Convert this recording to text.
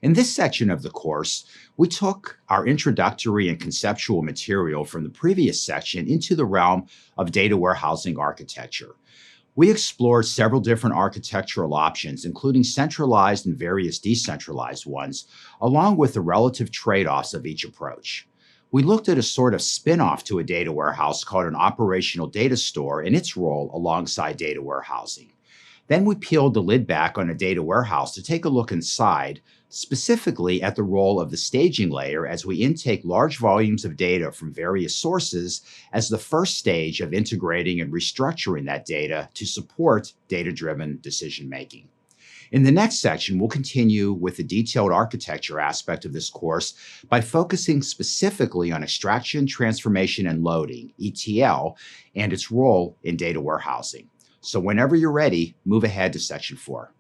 In this section of the course, we took our introductory and conceptual material from the previous section into the realm of data warehousing architecture. We explored several different architectural options, including centralized and various decentralized ones, along with the relative trade-offs of each approach. We looked at a sort of spin-off to a data warehouse called an operational data store and its role alongside data warehousing. Then we peeled the lid back on a data warehouse to take a look inside, specifically at the role of the staging layer as we intake large volumes of data from various sources as the first stage of integrating and restructuring that data to support data-driven decision-making. In the next section, we'll continue with the detailed architecture aspect of this course by focusing specifically on extraction, transformation, and loading, ETL, and its role in data warehousing. So whenever you're ready, move ahead to section 4.